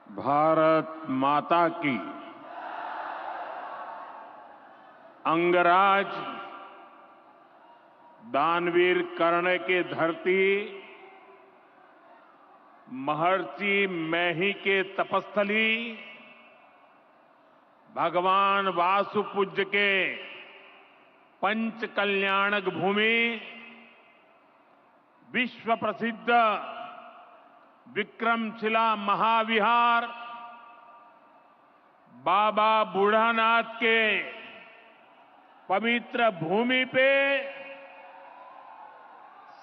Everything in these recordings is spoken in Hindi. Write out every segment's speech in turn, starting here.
भारत माता की। अंगराज दानवीर कर्ण की धरती, महर्षि मैही के तपस्थली, भगवान वासुपूज्य के पंच कल्याणक भूमि, विश्व प्रसिद्ध विक्रमशिला महाविहार, बाबा बूढ़ानाथ के पवित्र भूमि पे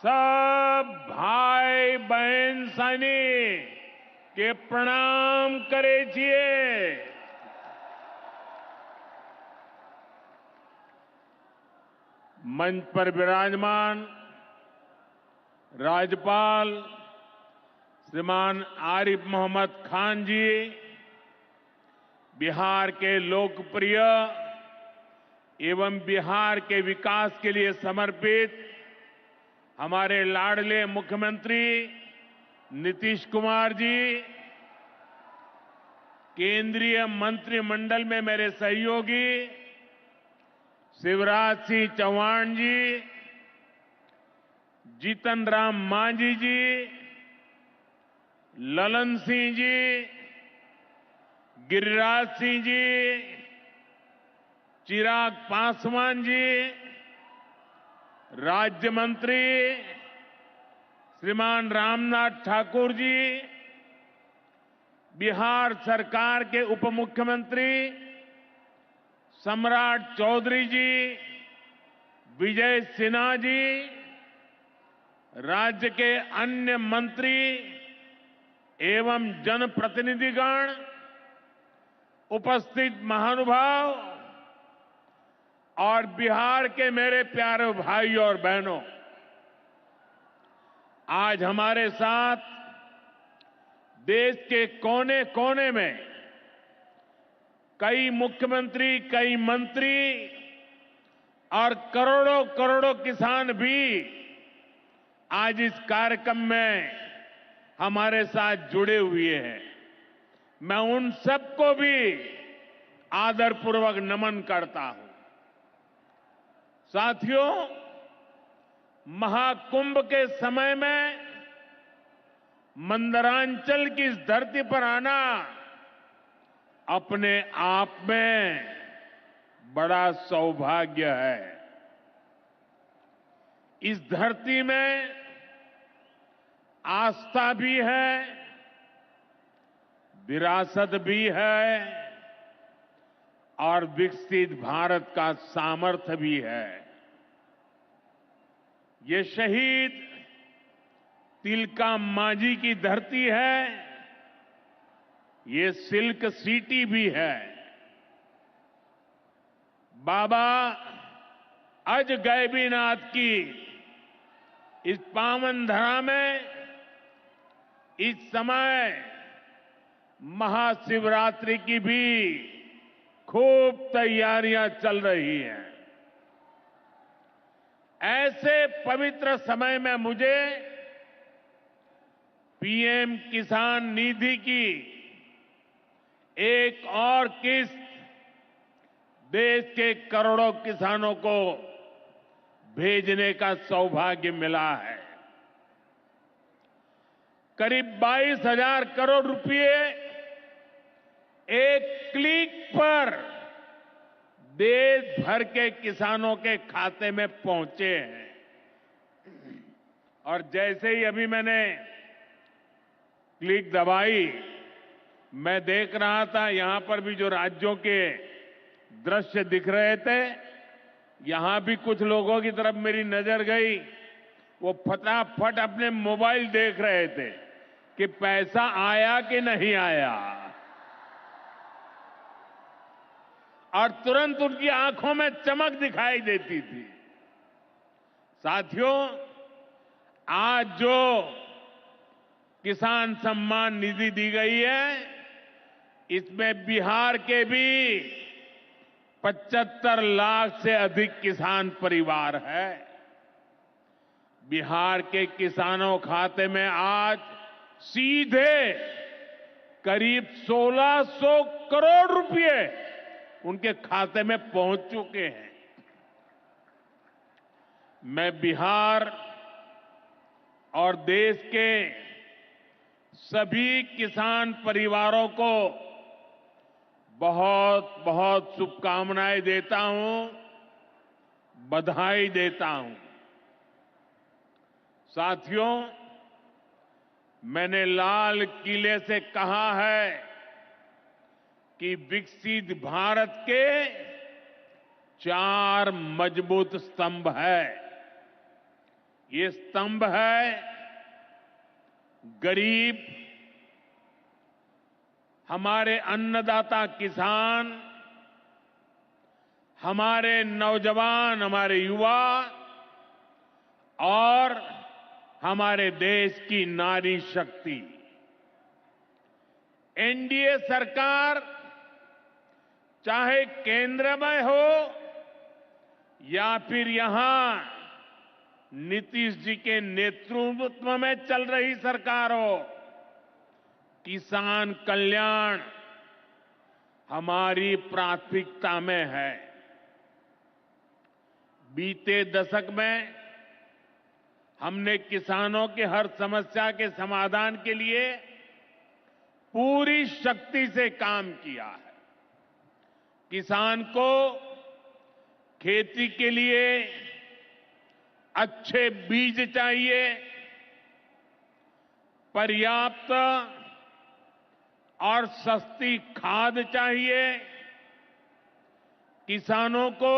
सब भाई बहन सैनिक के प्रणाम करे छिए। मंच पर विराजमान राज्यपाल श्रीमान आरिफ मोहम्मद खान जी, बिहार के लोकप्रिय एवं बिहार के विकास के लिए समर्पित हमारे लाडले मुख्यमंत्री नीतीश कुमार जी, केंद्रीय मंत्रिमंडल में मेरे सहयोगी शिवराज सिंह चौहान जी, जीतन राम मांझी जी, ललन सिंह जी, गिरिराज सिंह जी, चिराग पासवान जी, राज्य मंत्री श्रीमान रामनाथ ठाकुर जी, बिहार सरकार के उप मुख्यमंत्री सम्राट चौधरी जी, विजय सिन्हा जी, राज्य के अन्य मंत्री एवं जनप्रतिनिधिगण, उपस्थित महानुभाव और बिहार के मेरे प्यारे भाई और बहनों, आज हमारे साथ देश के कोने कोने में कई मुख्यमंत्री, कई मंत्री और करोड़ों करोड़ों किसान भी आज इस कार्यक्रम में हमारे साथ जुड़े हुए हैं। मैं उन सबको भी आदरपूर्वक नमन करता हूं। साथियों, महाकुंभ के समय में मंदरांचल की इस धरती पर आना अपने आप में बड़ा सौभाग्य है। इस धरती में आस्था भी है, विरासत भी है और विकसित भारत का सामर्थ्य भी है। ये शहीद तिलका मांझी की धरती है, ये सिल्क सिटी भी है। बाबा अजगैबीनाथ की इस पावन धरा में इस समय महाशिवरात्रि की भी खूब तैयारियां चल रही हैं। ऐसे पवित्र समय में मुझे पीएम किसान निधि की एक और किस्त देश के करोड़ों किसानों को भेजने का सौभाग्य मिला है। करीब 22,000 करोड़ रुपए एक क्लिक पर देश भर के किसानों के खाते में पहुंचे हैं। और जैसे ही अभी मैंने क्लिक दबाई, मैं देख रहा था यहां पर भी जो राज्यों के दृश्य दिख रहे थे, यहां भी कुछ लोगों की तरफ मेरी नजर गई। वो फटाफट अपने मोबाइल देख रहे थे कि पैसा आया कि नहीं आया, और तुरंत उनकी आंखों में चमक दिखाई देती थी। साथियों, आज जो किसान सम्मान निधि दी गई है, इसमें बिहार के भी 75 लाख से अधिक किसान परिवार है। बिहार के किसानों खाते में आज सीधे करीब 1600 करोड़ रुपए उनके खाते में पहुंच चुके हैं। मैं बिहार और देश के सभी किसान परिवारों को बहुत बहुत शुभकामनाएं देता हूं, बधाई देता हूं। साथियों, मैंने लाल किले से कहा है कि विकसित भारत के 4 मजबूत स्तंभ है। ये स्तंभ है गरीब, हमारे अन्नदाता किसान, हमारे नौजवान, हमारे युवा और हमारे देश की नारी शक्ति। एनडीए सरकार चाहे केंद्र में हो या फिर यहां नीतीश जी के नेतृत्व में चल रही सरकार हो, किसान कल्याण हमारी प्राथमिकता में है। बीते दशक में हमने किसानों की हर समस्या के समाधान के लिए पूरी शक्ति से काम किया है। किसान को खेती के लिए अच्छे बीज चाहिए, पर्याप्त और सस्ती खाद चाहिए, किसानों को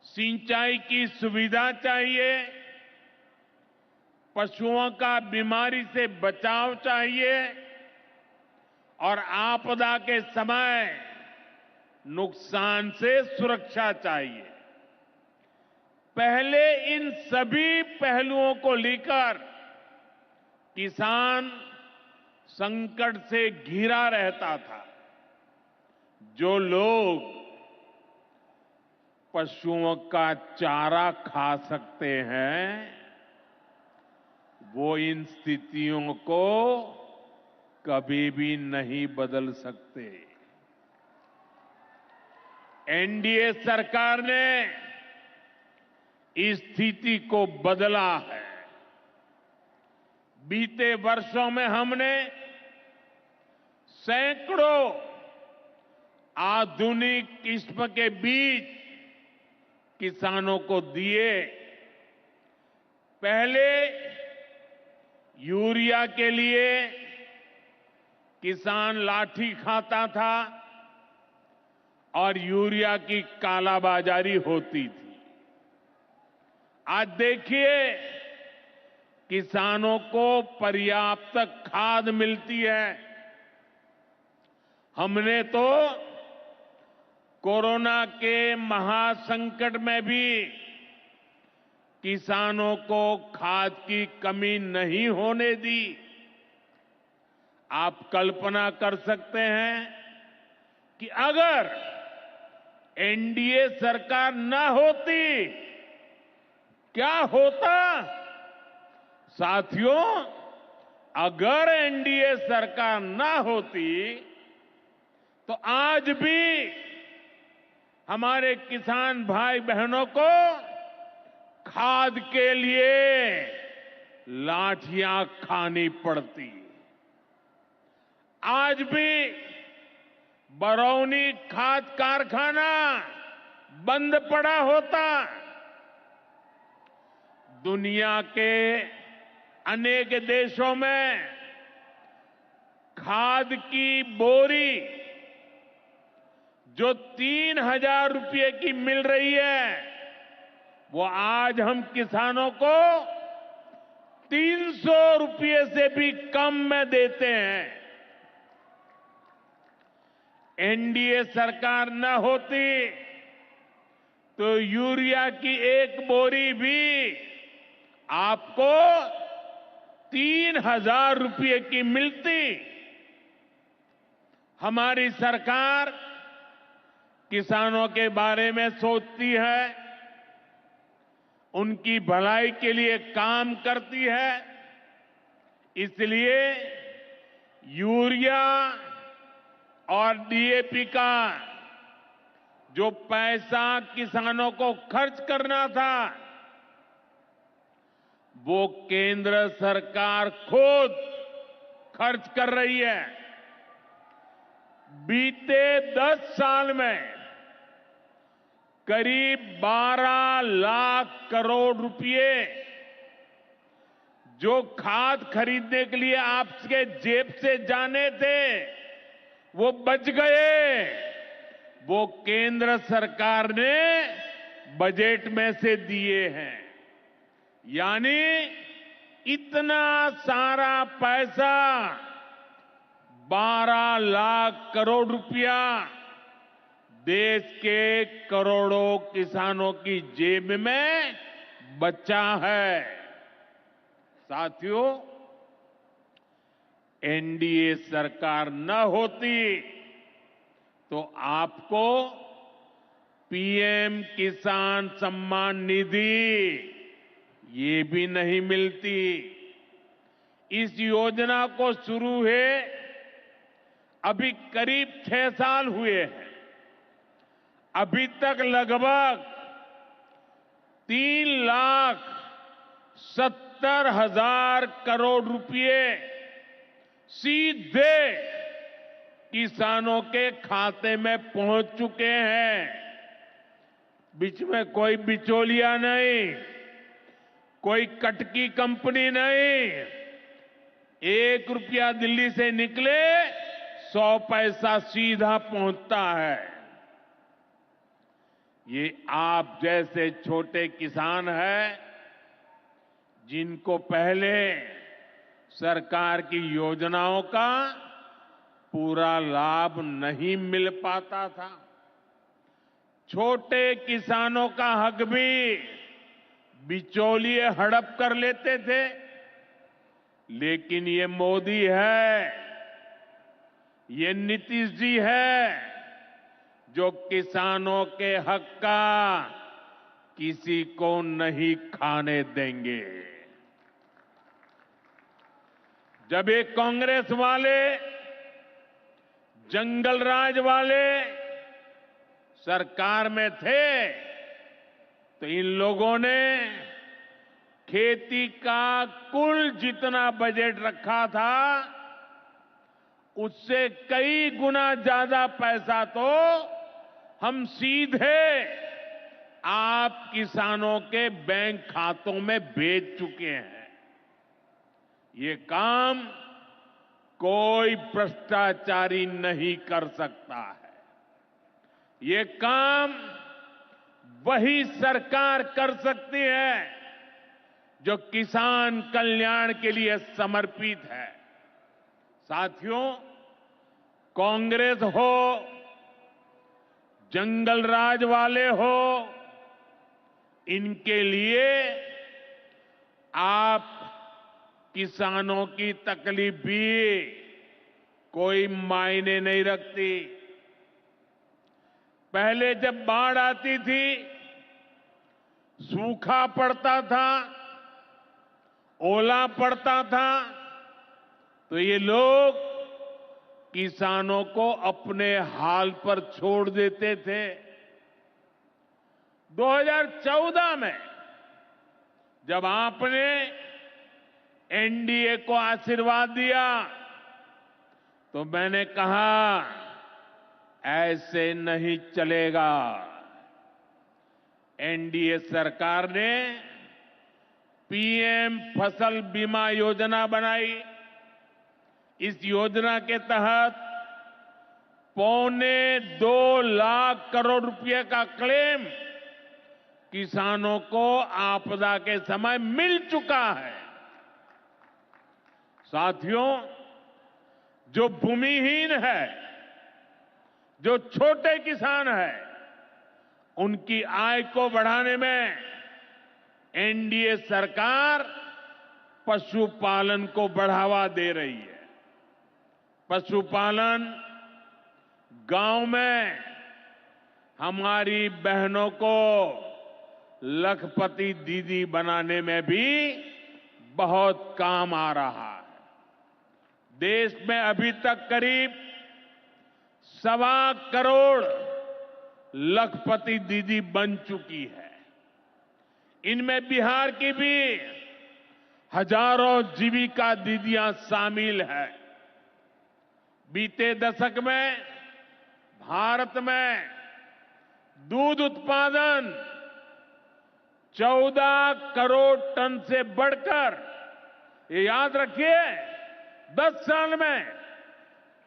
सिंचाई की सुविधा चाहिए, पशुओं का बीमारी से बचाव चाहिए और आपदा के समय नुकसान से सुरक्षा चाहिए। पहले इन सभी पहलुओं को लेकर किसान संकट से घिरा रहता था। जो लोग पशुओं का चारा खा सकते हैं, वो इन स्थितियों को कभी भी नहीं बदल सकते। एनडीए सरकार ने इस स्थिति को बदला है। बीते वर्षों में हमने सैकड़ों आधुनिक किस्म के बीज किसानों को दिए। पहले यूरिया के लिए किसान लाठी खाता था और यूरिया की कालाबाजारी होती थी। आज देखिए, किसानों को पर्याप्त खाद मिलती है। हमने तो कोरोना के महासंकट में भी किसानों को खाद की कमी नहीं होने दी। आप कल्पना कर सकते हैं कि अगर एनडीए सरकार न होती, क्या होता? साथियों, अगर एनडीए सरकार न होती तो आज भी हमारे किसान भाई बहनों को खाद के लिए लाठियां खानी पड़ती। आज भी बरौनी खाद कारखाना बंद पड़ा होता। दुनिया के अनेक देशों में खाद की बोरी जो 3,000 रुपये की मिल रही है, वो आज हम किसानों को 300 रुपये से भी कम में देते हैं। एनडीए सरकार न होती तो यूरिया की एक बोरी भी आपको 3,000 रुपये की मिलती। हमारी सरकार किसानों के बारे में सोचती है, उनकी भलाई के लिए काम करती है। इसलिए यूरिया यूरिया और डीएपी का जो पैसा किसानों को खर्च करना था, वो केंद्र सरकार खुद खर्च कर रही है। बीते 10 साल में करीब 12 लाख करोड़ रुपए जो खाद खरीदने के लिए आपके जेब से जाने थे, वो बच गए। वो केंद्र सरकार ने बजट में से दिए हैं। यानी इतना सारा पैसा, 12 लाख करोड़ रुपया देश के करोड़ों किसानों की जेब में बचा है। साथियों, एनडीए सरकार न होती तो आपको पीएम किसान सम्मान निधि ये भी नहीं मिलती। इस योजना को शुरू हुए अभी करीब 6 साल हुए हैं। अभी तक लगभग 3,70,000 करोड़ रुपए सीधे किसानों के खाते में पहुंच चुके हैं। बीच में कोई बिचौलिया नहीं, कोई कटकी कंपनी नहीं। 1 रुपया दिल्ली से निकले 100 पैसा सीधा पहुंचता है। ये आप जैसे छोटे किसान हैं, जिनको पहले सरकार की योजनाओं का पूरा लाभ नहीं मिल पाता था। छोटे किसानों का हक भी बिचौलिए हड़प कर लेते थे। लेकिन ये मोदी है, ये नीतीश जी है, जो किसानों के हक का किसी को नहीं खाने देंगे। जब ये कांग्रेस वाले, जंगल राज वाले सरकार में थे, तो इन लोगों ने खेती का कुल जितना बजट रखा था, उससे कई गुना ज्यादा पैसा तो हम सीधे आप किसानों के बैंक खातों में भेज चुके हैं। ये काम कोई भ्रष्टाचारी नहीं कर सकता है। ये काम वही सरकार कर सकती है जो किसान कल्याण के लिए समर्पित है। साथियों, कांग्रेस हो, जंगल राज वाले हो, इनके लिए आप किसानों की तकलीफ भी कोई मायने नहीं रखती। पहले जब बाढ़ आती थी, सूखा पड़ता था, ओला पड़ता था, तो ये लोग किसानों को अपने हाल पर छोड़ देते थे। 2014 में जब आपने एनडीए को आशीर्वाद दिया, तो मैंने कहा ऐसे नहीं चलेगा। एनडीए सरकार ने पीएम फसल बीमा योजना बनाई। इस योजना के तहत 2.25 लाख करोड़ रुपए का क्लेम किसानों को आपदा के समय मिल चुका है। साथियों, जो भूमिहीन है, जो छोटे किसान है, उनकी आय को बढ़ाने में एनडीए सरकार पशुपालन को बढ़ावा दे रही है। पशुपालन गांव में हमारी बहनों को लखपति दीदी बनाने में भी बहुत काम आ रहा है। देश में अभी तक करीब 1.25 करोड़ लखपति दीदी बन चुकी है। इनमें बिहार की भी हजारों जीविका दीदियां शामिल है। बीते दशक में भारत में दूध उत्पादन 14 करोड़ टन से बढ़कर, ये याद रखिए, 10 साल में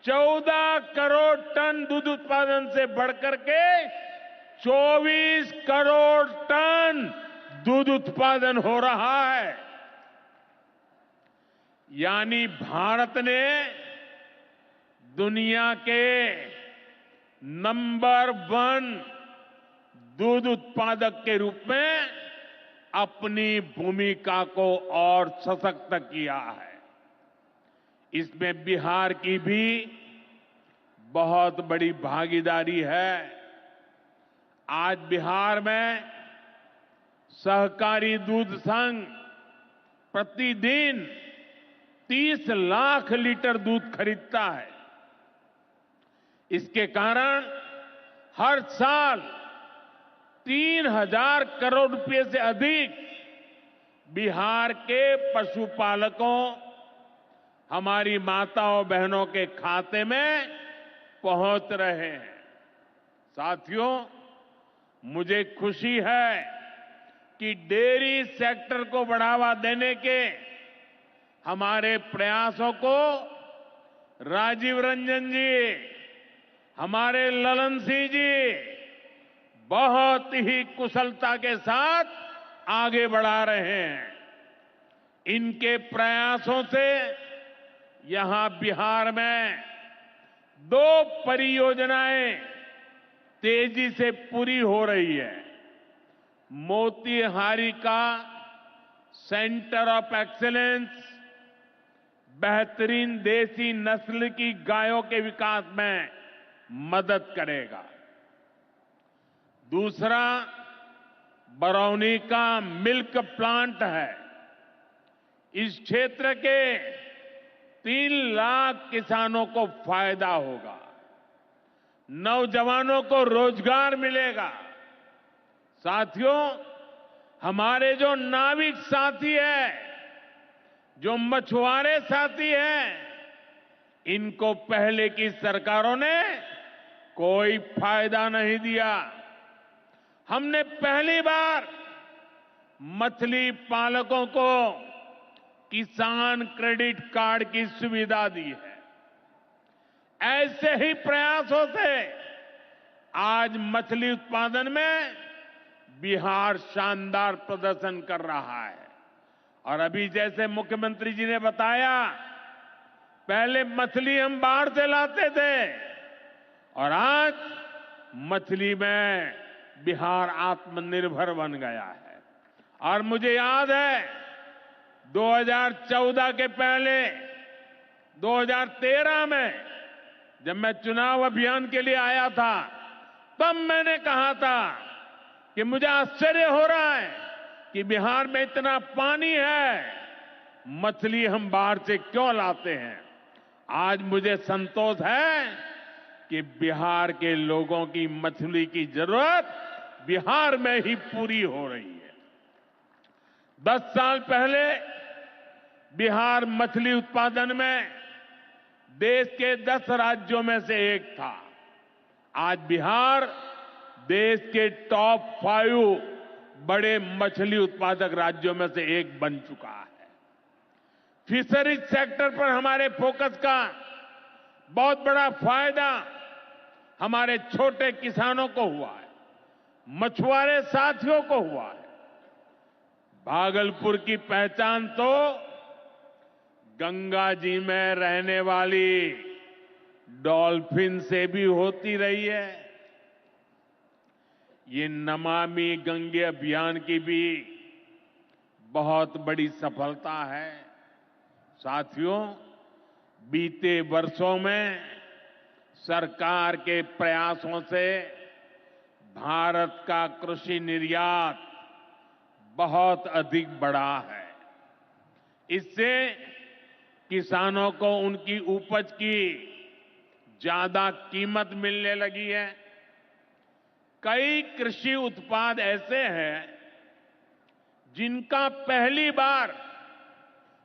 14 करोड़ टन दूध उत्पादन से बढ़कर के 24 करोड़ टन दूध उत्पादन हो रहा है। यानी भारत ने दुनिया के नंबर 1 दूध उत्पादक के रूप में अपनी भूमिका को और सशक्त किया है। इसमें बिहार की भी बहुत बड़ी भागीदारी है। आज बिहार में सहकारी दूध संघ प्रतिदिन 30 लाख लीटर दूध खरीदता है। इसके कारण हर साल 3,000 करोड़ रुपए से अधिक बिहार के पशुपालकों, हमारी माताओं बहनों के खाते में पहुंच रहे हैं। साथियों, मुझे खुशी है कि डेयरी सेक्टर को बढ़ावा देने के हमारे प्रयासों को राजीव रंजन जी, हमारे ललन सिंह जी बहुत ही कुशलता के साथ आगे बढ़ा रहे हैं। इनके प्रयासों से यहां बिहार में 2 परियोजनाएं तेजी से पूरी हो रही है। मोतीहारी का सेंटर ऑफ एक्सीलेंस बेहतरीन देसी नस्ल की गायों के विकास में मदद करेगा। दूसरा बरौनी का मिल्क प्लांट है। इस क्षेत्र के 3 लाख किसानों को फायदा होगा, नौजवानों को रोजगार मिलेगा। साथियों, हमारे जो नाविक साथी हैं, जो मछुआरे साथी हैं, इनको पहले की सरकारों ने कोई फायदा नहीं दिया। हमने पहली बार मछली पालकों को किसान क्रेडिट कार्ड की सुविधा दी है। ऐसे ही प्रयासों से आज मछली उत्पादन में बिहार शानदार प्रदर्शन कर रहा है। और अभी जैसे मुख्यमंत्री जी ने बताया, पहले मछली हम बाहर से लाते थे और आज मछली में बिहार आत्मनिर्भर बन गया है। और मुझे याद है 2014 के पहले 2013 में जब मैं चुनाव अभियान के लिए आया था, तब मैंने कहा था कि मुझे आश्चर्य हो रहा है कि बिहार में इतना पानी है, मछली हम बाहर से क्यों लाते हैं। आज मुझे संतोष है कि बिहार के लोगों की मछली की जरूरत बिहार में ही पूरी हो रही है। 10 साल पहले बिहार मछली उत्पादन में देश के 10 राज्यों में से एक था। आज बिहार देश के टॉप 5 बड़े मछली उत्पादक राज्यों में से एक बन चुका है। फिशरीज सेक्टर पर हमारे फोकस का बहुत बड़ा फायदा हमारे छोटे किसानों को हुआ है, मछुआरे साथियों को हुआ है। भागलपुर की पहचान तो गंगा जी में रहने वाली डॉल्फिन से भी होती रही है। ये नमामि गंगे अभियान की भी बहुत बड़ी सफलता है। साथियों, बीते वर्षों में सरकार के प्रयासों से भारत का कृषि निर्यात बहुत अधिक बढ़ा है। इससे किसानों को उनकी उपज की ज्यादा कीमत मिलने लगी है। कई कृषि उत्पाद ऐसे हैं जिनका पहली बार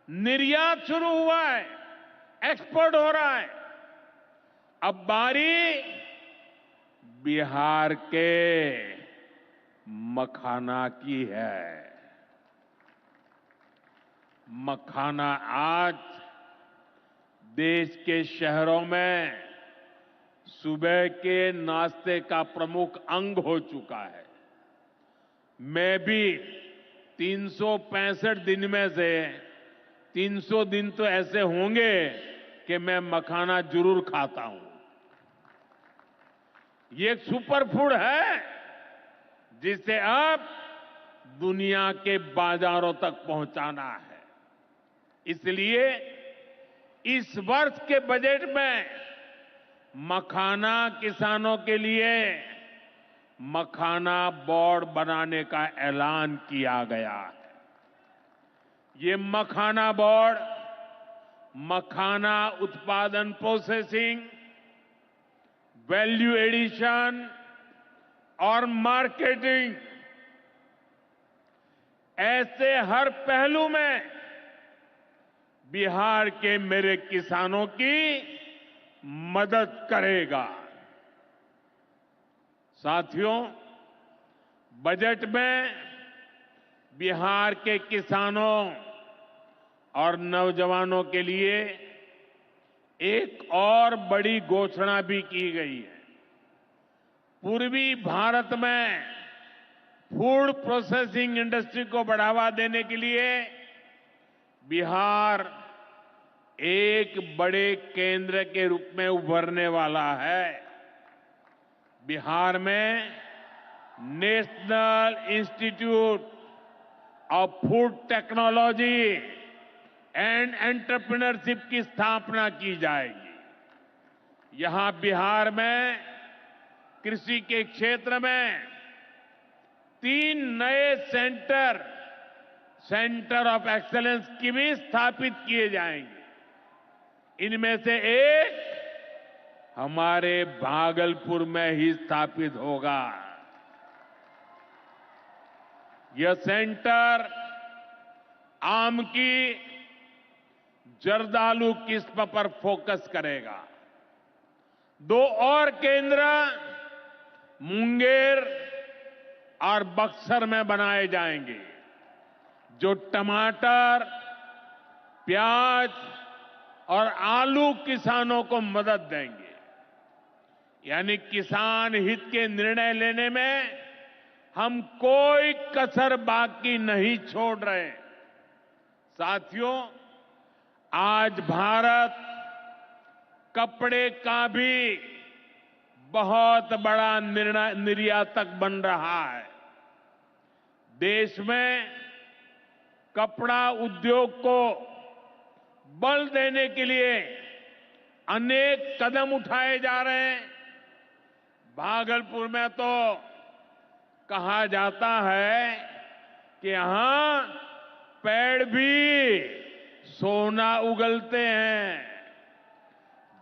निर्यात शुरू हुआ है, एक्सपोर्ट हो रहा है। अब बारी बिहार के मखाना की है। मखाना आज देश के शहरों में सुबह के नाश्ते का प्रमुख अंग हो चुका है। मैं भी 365 दिन में से 300 दिन तो ऐसे होंगे कि मैं मखाना जरूर खाता हूं। ये एक सुपर फूड है जिसे अब दुनिया के बाजारों तक पहुंचाना है। इसलिए इस वर्ष के बजट में मखाना किसानों के लिए मखाना बोर्ड बनाने का ऐलान किया गया है। ये मखाना बोर्ड मखाना उत्पादन, प्रोसेसिंग, वैल्यू एडिशन और मार्केटिंग ऐसे हर पहलू में बिहार के मेरे किसानों की मदद करेगा। साथियों, बजट में बिहार के किसानों और नौजवानों के लिए एक और बड़ी घोषणा भी की गई है। पूर्वी भारत में फूड प्रोसेसिंग इंडस्ट्री को बढ़ावा देने के लिए बिहार एक बड़े केंद्र के रूप में उभरने वाला है। बिहार में national institute of food technology and entrepreneurship की स्थापना की जाएगी। यहां बिहार में कृषि के क्षेत्र में 3 नए सेंटर ऑफ एक्सेलेंस की भी स्थापित किए जाएंगे। इनमें से एक हमारे भागलपुर में ही स्थापित होगा। यह सेंटर आम की जर्दालू किस्म पर फोकस करेगा। 2 और केंद्र मुंगेर और बक्सर में बनाए जाएंगे, जो टमाटर, प्याज और आलू किसानों को मदद देंगे। यानी किसान हित के निर्णय लेने में हम कोई कसर बाकी नहीं छोड़ रहे। साथियों, आज भारत कपड़े का भी बहुत बड़ा निर्यातक बन रहा है। देश में कपड़ा उद्योग को बल देने के लिए अनेक कदम उठाए जा रहे हैं। भागलपुर में तो कहा जाता है कि यहां पेड़ भी सोना उगलते हैं।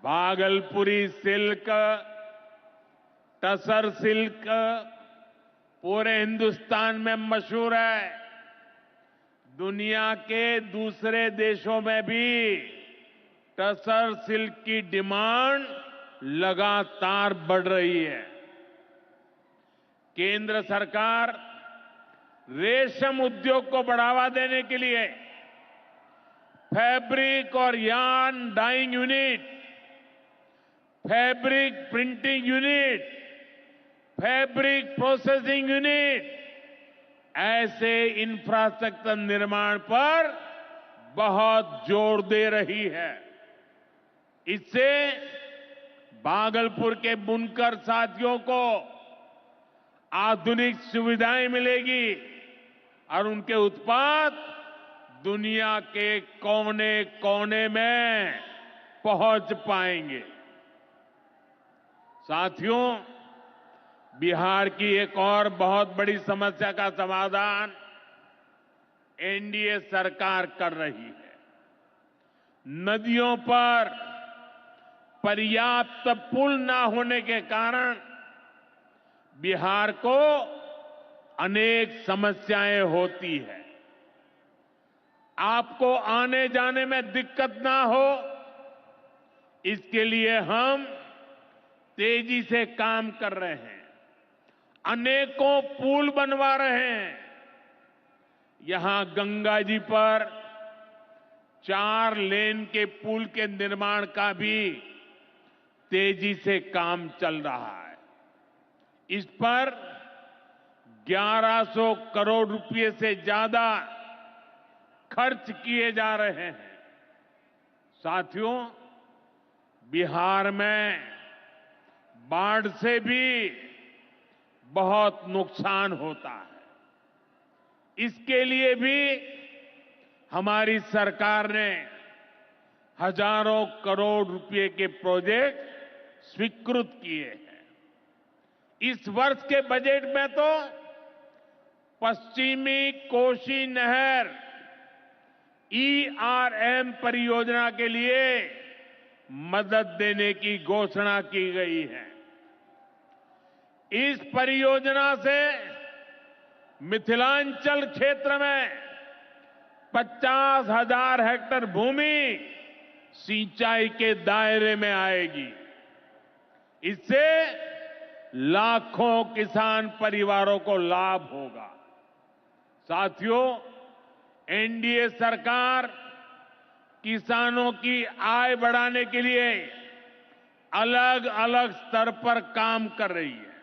भागलपुरी सिल्क, टसर सिल्क पूरे हिंदुस्तान में मशहूर है। दुनिया के दूसरे देशों में भी टसर सिल्क की डिमांड लगातार बढ़ रही है। केंद्र सरकार रेशम उद्योग को बढ़ावा देने के लिए फैब्रिक और yarn dyeing unit, fabric printing unit, fabric processing unit ऐसे इंफ्रास्ट्रक्चर निर्माण पर बहुत जोर दे रही है। इससे भागलपुर के बुनकर साथियों को आधुनिक सुविधाएं मिलेगी और उनके उत्पाद दुनिया के कोने कोने में पहुंच पाएंगे। साथियों, बिहार की एक और बहुत बड़ी समस्या का समाधान एनडीए सरकार कर रही है। नदियों पर पर्याप्त पुल न होने के कारण बिहार को अनेक समस्याएं होती है। आपको आने जाने में दिक्कत ना हो, इसके लिए हम तेजी से काम कर रहे हैं। अनेकों पुल बनवा रहे हैं। यहां गंगा जी पर 4 लेन के पुल के निर्माण का भी तेजी से काम चल रहा है। इस पर 1100 करोड़ रुपए से ज्यादा खर्च किए जा रहे हैं। साथियों, बिहार में बाढ़ से भी बहुत नुकसान होता है। इसके लिए भी हमारी सरकार ने हजारों करोड़ रुपए के प्रोजेक्ट स्वीकृत किए हैं। इस वर्ष के बजट में तो पश्चिमी कोसी नहर ERM परियोजना के लिए मदद देने की घोषणा की गई है। इस परियोजना से मिथिलांचल क्षेत्र में 50,000 हेक्टेयर भूमि सिंचाई के दायरे में आएगी। इससे लाखों किसान परिवारों को लाभ होगा। साथियों, एनडीए सरकार किसानों की आय बढ़ाने के लिए अलग अलग स्तर पर काम कर रही है।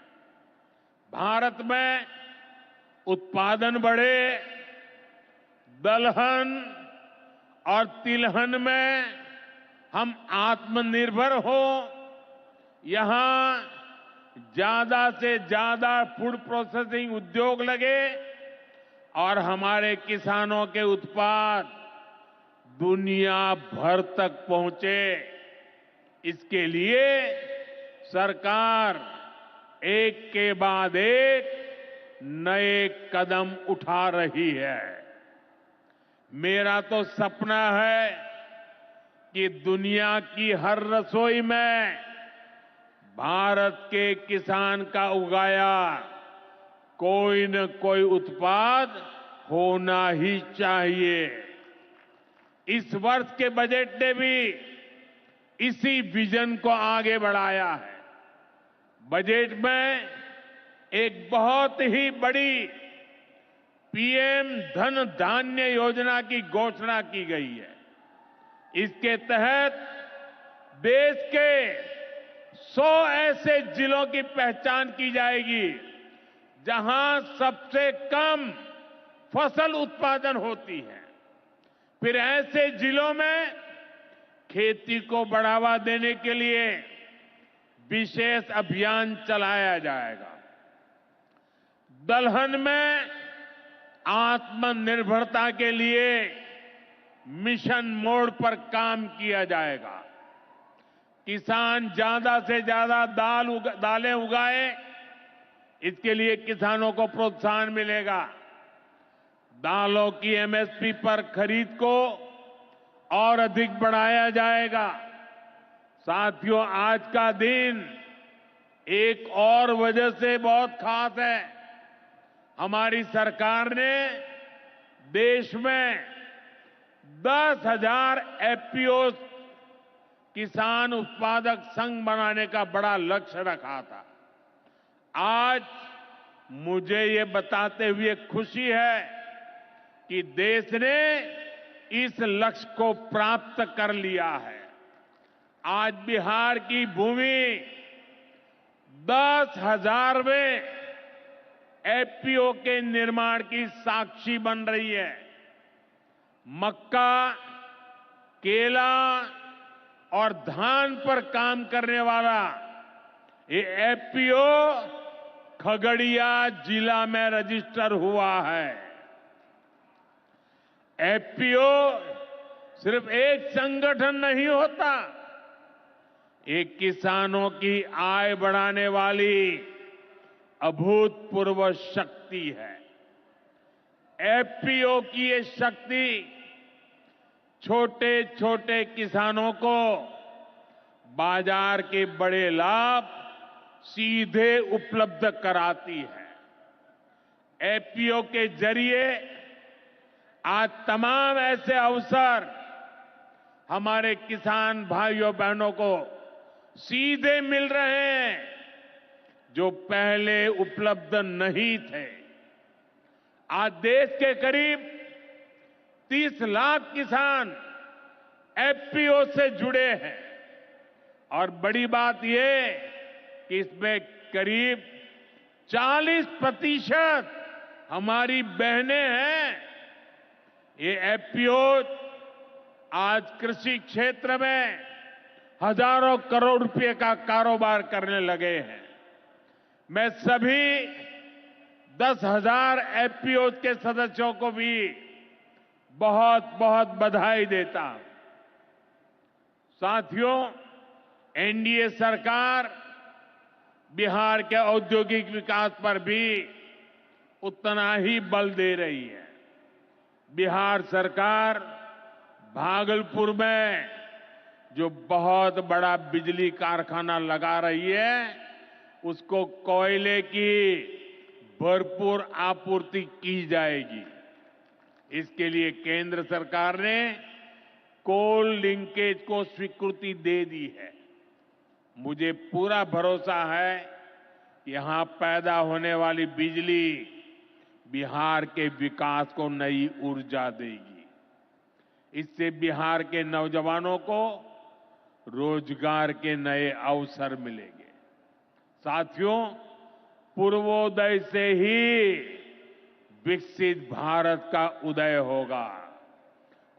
भारत में उत्पादन बढ़े, दलहन और तिलहन में हम आत्मनिर्भर हो, यहां ज्यादा से ज्यादा फूड प्रोसेसिंग उद्योग लगे और हमारे किसानों के उत्पाद दुनिया भर तक पहुंचे। इसके लिए सरकार एक के बाद एक नए कदम उठा रही है। मेरा तो सपना है कि दुनिया की हर रसोई में भारत के किसान का उगाया कोई न कोई उत्पाद होना ही चाहिए। इस वर्ष के बजट ने भी इसी विजन को आगे बढ़ाया है। बजट में एक बहुत ही बड़ी पीएम धन धान्य योजना की घोषणा की गई है। इसके तहत देश के 100 ऐसे जिलों की पहचान की जाएगी जहां सबसे कम फसल उत्पादन होती है। फिर ऐसे जिलों में खेती को बढ़ावा देने के लिए विशेष अभियान चलाया जाएगा। दलहन में आत्मनिर्भरता के लिए मिशन मोड पर काम किया जाएगा। किसान ज्यादा से ज्यादा दालें उगाए, इसके लिए किसानों को प्रोत्साहन मिलेगा। दालों की एमएसपी पर खरीद को और अधिक बढ़ाया जाएगा। साथियों, आज का दिन एक और वजह से बहुत खास है। हमारी सरकार ने देश में 10,000 एफपीओ किसान उत्पादक संघ बनाने का बड़ा लक्ष्य रखा था। आज मुझे ये बताते हुए खुशी है कि देश ने इस लक्ष्य को प्राप्त कर लिया है। आज बिहार की भूमि 10,000वें एफपीओ के निर्माण की साक्षी बन रही है। मक्का, केला और धान पर काम करने वाला ये एफपीओ खगड़िया जिला में रजिस्टर हुआ है। एफपीओ सिर्फ एक संगठन नहीं होता, एक किसानों की आय बढ़ाने वाली अभूतपूर्व शक्ति है। एफपीओ की ये शक्ति छोटे छोटे किसानों को बाजार के बड़े लाभ सीधे उपलब्ध कराती है। एफपीओ के जरिए आज तमाम ऐसे अवसर हमारे किसान भाइयों बहनों को सीधे मिल रहे हैं जो पहले उपलब्ध नहीं थे। आज देश के करीब 30 लाख किसान एफपीओ से जुड़े हैं और बड़ी बात यह कि इसमें करीब 40% हमारी बहनें हैं। ये एफपीओ आज कृषि क्षेत्र में हजारों करोड़ रुपए का कारोबार करने लगे हैं। मैं सभी 10,000 एफपीओ के सदस्यों को भी बहुत बहुत बधाई देता हूं। साथियों, एनडीए सरकार बिहार के औद्योगिक विकास पर भी उतना ही बल दे रही है। बिहार सरकार भागलपुर में जो बहुत बड़ा बिजली कारखाना लगा रही है, उसको कोयले की भरपूर आपूर्ति की जाएगी। इसके लिए केंद्र सरकार ने कोल लिंकेज को स्वीकृति दे दी है। मुझे पूरा भरोसा है यहां पैदा होने वाली बिजली बिहार के विकास को नई ऊर्जा देगी। इससे बिहार के नौजवानों को रोजगार के नए अवसर मिलेंगे। साथियों, पूर्वोदय से ही विकसित भारत का उदय होगा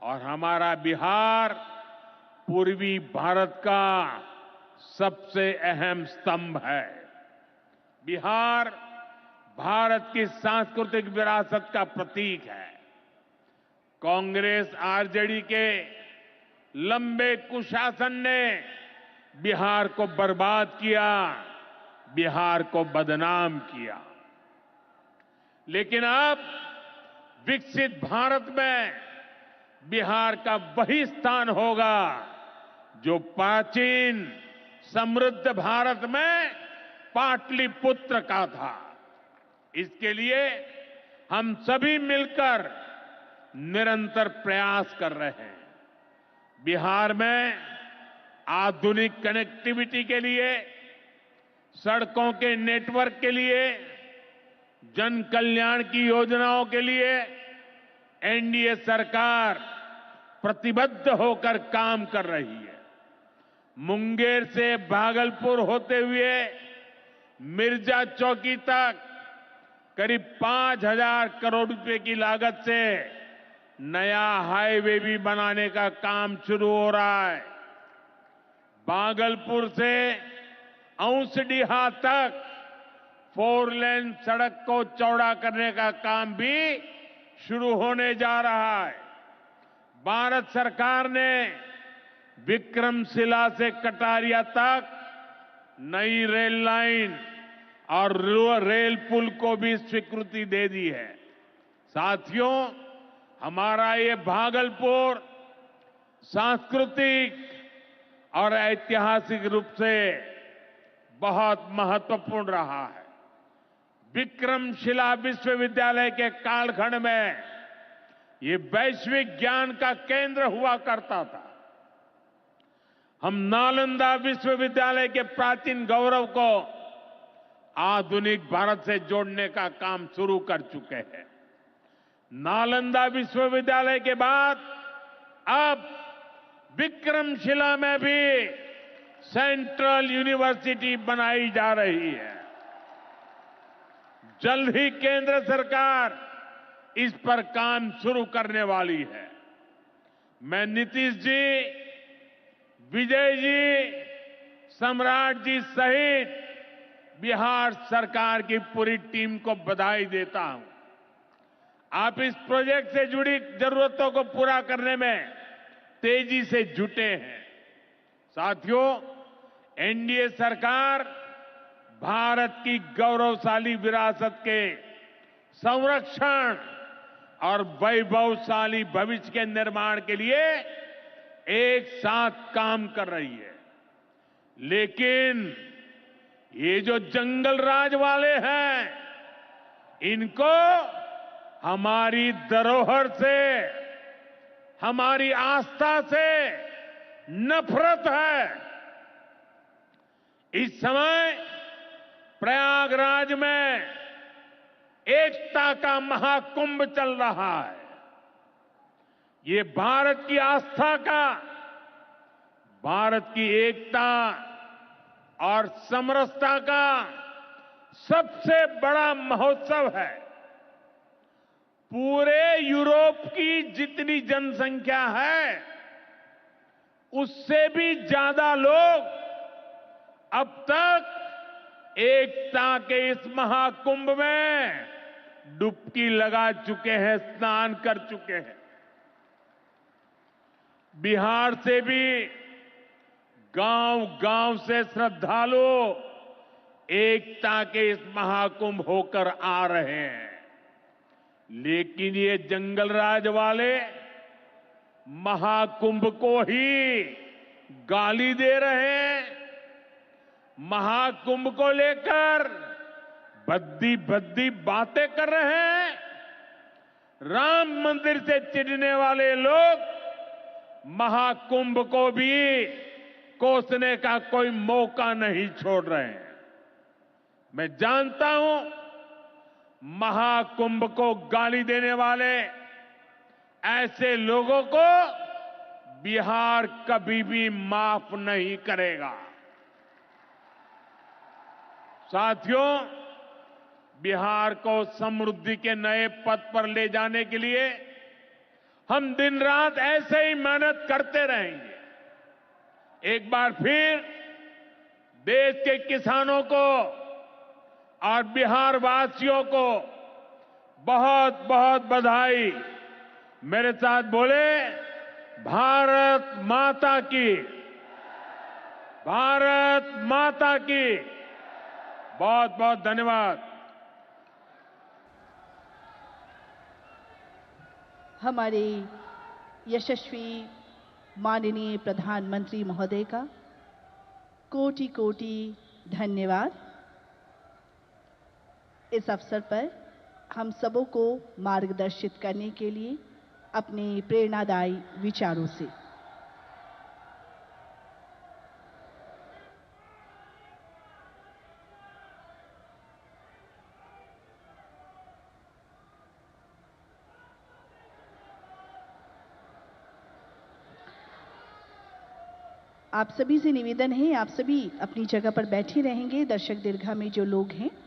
और हमारा बिहार पूर्वी भारत का सबसे अहम स्तंभ है। बिहार भारत की सांस्कृतिक विरासत का प्रतीक है। कांग्रेस आरजेडी के लंबे कुशासन ने बिहार को बर्बाद किया, बिहार को बदनाम किया। लेकिन अब विकसित भारत में बिहार का वही स्थान होगा जो प्राचीन समृद्ध भारत में पाटलिपुत्र का था। इसके लिए हम सभी मिलकर निरंतर प्रयास कर रहे हैं। बिहार में आधुनिक कनेक्टिविटी के लिए, सड़कों के नेटवर्क के लिए, जन कल्याण की योजनाओं के लिए एनडीए सरकार प्रतिबद्ध होकर काम कर रही है। मुंगेर से भागलपुर होते हुए मिर्जा चौकी तक करीब 5,000 करोड़ रुपए की लागत से नया हाईवे भी बनाने का काम शुरू हो रहा है। भागलपुर से औंसडीहा तक 4 लेन सड़क को चौड़ा करने का काम भी शुरू होने जा रहा है। भारत सरकार ने विक्रमशिला से कटारिया तक नई रेल लाइन और रेल पुल को भी स्वीकृति दे दी है। साथियों, हमारा ये भागलपुर सांस्कृतिक और ऐतिहासिक रूप से बहुत महत्वपूर्ण रहा है। विक्रमशिला विश्वविद्यालय के कालखंड में ये वैश्विक ज्ञान का केंद्र हुआ करता था। हम नालंदा विश्वविद्यालय के प्राचीन गौरव को आधुनिक भारत से जोड़ने का काम शुरू कर चुके हैं। नालंदा विश्वविद्यालय के बाद अब विक्रमशिला में भी सेंट्रल यूनिवर्सिटी बनाई जा रही है। जल्द ही केंद्र सरकार इस पर काम शुरू करने वाली है। मैं नीतीश जी, विजय जी, सम्राट जी सहित बिहार सरकार की पूरी टीम को बधाई देता हूं। आप इस प्रोजेक्ट से जुड़ी जरूरतों को पूरा करने में तेजी से जुटे हैं। साथियों, एनडीए सरकार भारत की गौरवशाली विरासत के संरक्षण और वैभवशाली भविष्य के निर्माण के लिए एक साथ काम कर रही है। लेकिन ये जो जंगल राज वाले हैं, इनको हमारी धरोहर से, हमारी आस्था से नफरत है। इस समय प्रयागराज में एकता का महाकुंभ चल रहा है। ये भारत की आस्था का, भारत की एकता और समरसता का सबसे बड़ा महोत्सव है। पूरे यूरोप की जितनी जनसंख्या है, उससे भी ज्यादा लोग अब तक एकता के इस महाकुंभ में डुबकी लगा चुके हैं, स्नान कर चुके हैं। बिहार से भी गांव-गांव से श्रद्धालु एकता के इस महाकुंभ होकर आ रहे हैं। लेकिन ये जंगल राज वाले महाकुंभ को ही गाली दे रहे हैं। महाकुंभ को लेकर भद्दी भद्दी बातें कर रहे हैं। राम मंदिर से चिढ़ने वाले लोग महाकुंभ को भी कोसने का कोई मौका नहीं छोड़ रहे हैं। मैं जानता हूं, महाकुंभ को गाली देने वाले ऐसे लोगों को बिहार कभी भी माफ नहीं करेगा। साथियों, बिहार को समृद्धि के नए पथ पर ले जाने के लिए हम दिन रात ऐसे ही मेहनत करते रहेंगे। एक बार फिर देश के किसानों को और बिहार वासियों को बहुत बहुत बधाई। मेरे साथ बोले, भारत माता की, भारत माता की। बहुत बहुत धन्यवाद। हमारे यशस्वी माननीय प्रधानमंत्री महोदय का कोटि कोटि धन्यवाद। इस अवसर पर हम सबों को मार्गदर्शित करने के लिए अपने प्रेरणादायी विचारों से आप सभी से निवेदन है, आप सभी अपनी जगह पर बैठे रहेंगे। दर्शक दीर्घा में जो लोग हैं